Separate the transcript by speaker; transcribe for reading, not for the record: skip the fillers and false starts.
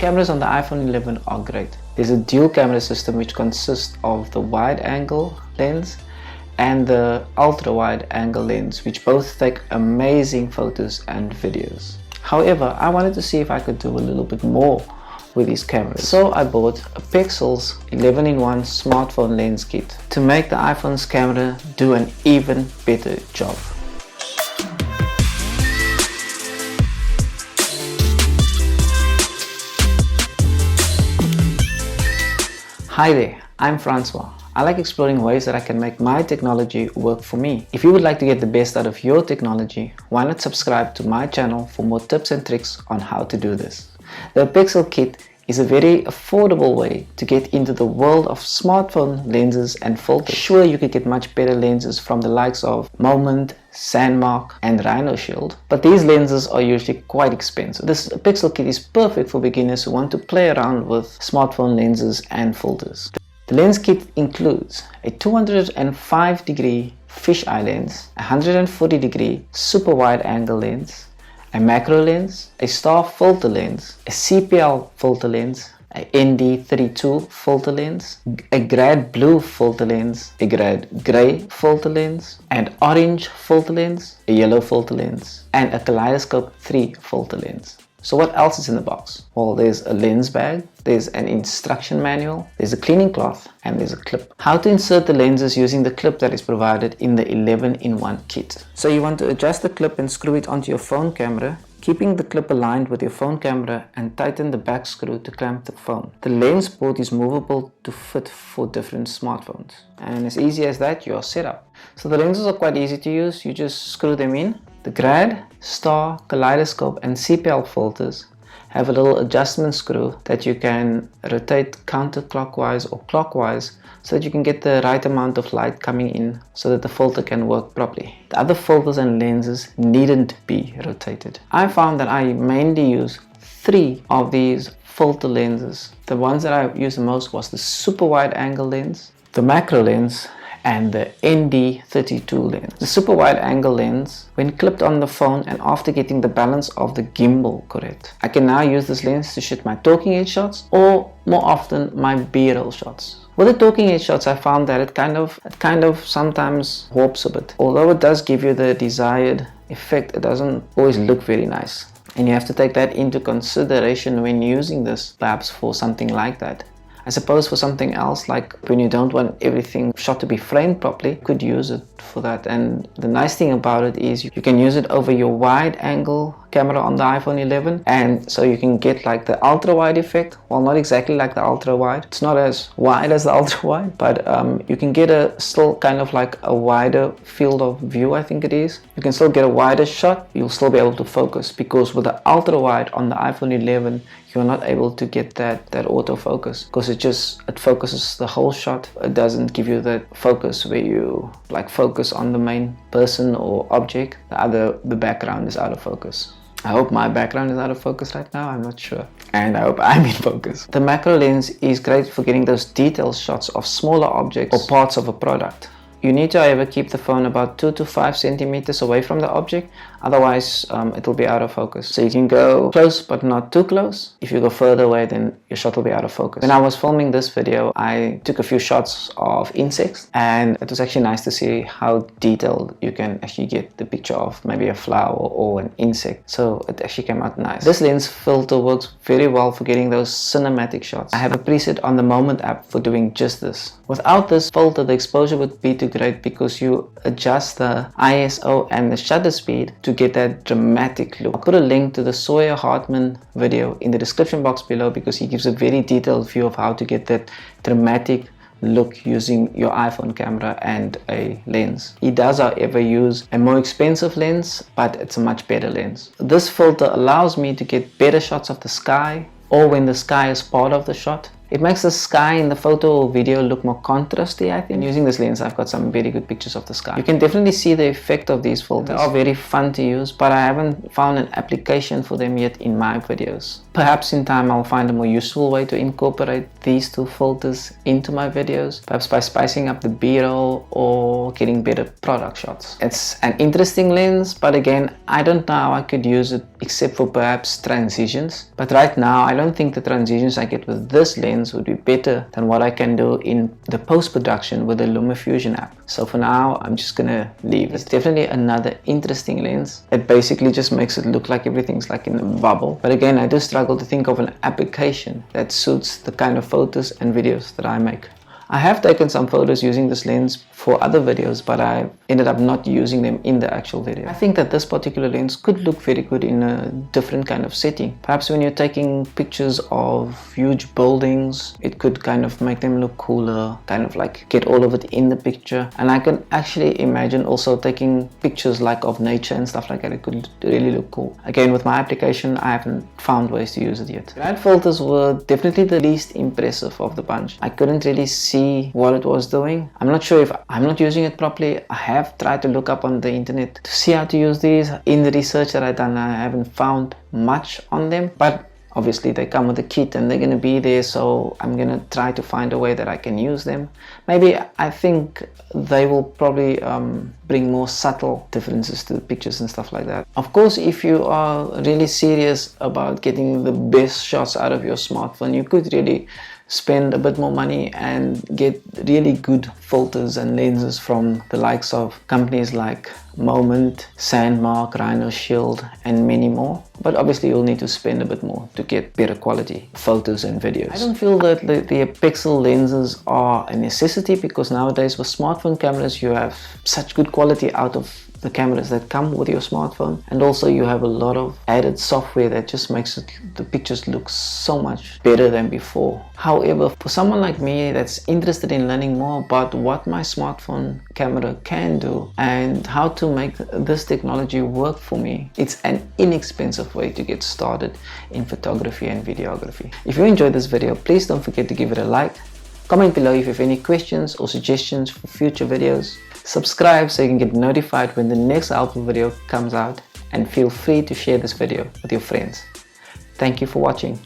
Speaker 1: cameras on the iPhone 11 are great. There's a dual camera system which consists of the wide angle lens and the ultra wide angle lens, which both take amazing photos and videos. However, I wanted to see if I could do a little bit more with these cameras. So I bought Apexel's 11-in-1 smartphone lens kit to make the iPhone's camera do an even better job. Hi there, I'm Francois. I like exploring ways that I can make my technology work for me. If you would like to get the best out of your technology, why not subscribe to my channel for more tips and tricks on how to do this. The Apexel kit is a very affordable way to get into the world of smartphone lenses and filters. Sure, you could get much better lenses from the likes of Moment, Sandmark and Rhino Shield, but these lenses are usually quite expensive. This Apexel kit is perfect for beginners who want to play around with smartphone lenses and filters. The lens kit includes a 205-degree fisheye lens, a 140-degree super wide angle lens, a macro lens, a star filter lens, a CPL filter lens, a ND32 filter lens, a grad blue filter lens, a grad grey filter lens, an orange filter lens, a yellow filter lens, and a kaleidoscope 3 filter lens. So what else is in the box? Well, there's a lens bag, there's an instruction manual, there's a cleaning cloth, and there's a clip. How to insert the lenses using the clip that is provided in the 11-in-1 kit. So you want to adjust the clip and screw it onto your phone camera, keeping the clip aligned with your phone camera, and tighten the back screw to clamp the phone. The lens board is movable to fit for different smartphones. And as easy as that, you're set up. So the lenses are quite easy to use, you just screw them in. The grad, star, kaleidoscope and CPL filters have a little adjustment screw that you can rotate counterclockwise or clockwise so that you can get the right amount of light coming in so that the filter can work properly. The other filters and lenses needn't be rotated. I found that I mainly use 3 of these filter lenses. The ones that I used the most was the super wide angle lens, the macro lens, and the ND32 lens. The super wide angle lens, when clipped on the phone and after getting the balance of the gimbal correct, I can now use this lens to shoot my talking head shots or more often my B-roll shots. With the talking head shots, I found that it kind of sometimes warps a bit. Although it does give you the desired effect, it doesn't always look very nice. And you have to take that into consideration when using this, perhaps for something like that. I suppose for something else, like when you don't want everything shot to be framed properly, you could use it for that. And the nice thing about it is you can use it over your wide angle camera on the iPhone 11, and so you can get like the ultra wide effect. Well, not exactly like the ultra wide, it's not as wide as the ultra wide, but you can get a still kind of like a wider field of view. I think it is, you can still get a wider shot, you'll still be able to focus, because with the ultra wide on the iPhone 11 you're not able to get that autofocus, because it focuses the whole shot. It doesn't give you that focus where you like focus on the main person or object. The background is out of focus. I hope my background is out of focus right now, I'm not sure. And I hope I'm in focus. The macro lens is great for getting those detailed shots of smaller objects or parts of a product. You need to, however, keep the phone about 2 to 5 centimeters away from the object, otherwise it will be out of focus. So you can go close but not too close. If you go further away, then your shot will be out of focus. When I was filming this video, I took a few shots of insects, and it was actually nice to see how detailed you can actually get the picture of maybe a flower or an insect. So it actually came out nice. This lens filter works very well for getting those cinematic shots. I have a preset on the Moment app for doing just this. Without this filter, the exposure would be too great because you adjust the ISO and the shutter speed to get that dramatic look. I'll put a link to the Sawyer Hartman video in the description box below, because he gives a very detailed view of how to get that dramatic look using your iPhone camera and a lens. He does, however, use a more expensive lens, but it's a much better lens. This filter allows me to get better shots of the sky, or when the sky is part of the shot, It makes the sky in the photo or video look more contrasty, I think. And using this lens, I've got some very good pictures of the sky. You can definitely see the effect of these filters. They are very fun to use, but I haven't found an application for them yet in my videos. Perhaps in time I'll find a more useful way to incorporate these two filters into my videos, perhaps by spicing up the B-roll or getting better product shots. It's an interesting lens, but again, I don't know how I could use it except for perhaps transitions. But right now, I don't think the transitions I get with this lens would be better than what I can do in the post-production with the LumaFusion app. So for now, I'm just gonna leave it. It's definitely another interesting lens. It basically just makes it look like everything's like in a bubble. But again, I do struggle to think of an application that suits the kind of photos and videos that I make. I have taken some photos using this lens for other videos, but I ended up not using them in the actual video. I think that this particular lens could look very good in a different kind of setting. Perhaps when you're taking pictures of huge buildings, it could kind of make them look cooler, kind of like get all of it in the picture. And I can actually imagine also taking pictures like of nature and stuff like that. It could really look cool. Again, with my application, I haven't found ways to use it yet. Grad filters were definitely the least impressive of the bunch. I couldn't really see what it was doing. I'm not sure if I'm not using it properly. I have tried to look up on the internet to see how to use these. In the research that I've done, I haven't found much on them, but obviously they come with a kit and they're going to be there, so I'm going to try to find a way that I can use them. Maybe I think they will probably bring more subtle differences to the pictures and stuff like that. Of course, if you are really serious about getting the best shots out of your smartphone, you could really spend a bit more money and get really good filters and lenses from the likes of companies like Moment, Sandmark, Rhino Shield and many more. But obviously you'll need to spend a bit more to get better quality photos and videos. I don't feel that the Apexel lenses are a necessity, because nowadays with smartphone cameras you have such good quality out of the cameras that come with your smartphone, and also you have a lot of added software that just makes the pictures look so much better than before. However, for someone like me that's interested in learning more about what my smartphone camera can do and how to make this technology work for me, it's an inexpensive way to get started in photography and videography. If you enjoyed this video, please don't forget to give it a like. Comment below if you have any questions or suggestions for future videos. Subscribe so you can get notified when the next helpful video comes out, and feel free to share this video with your friends. Thank you for watching.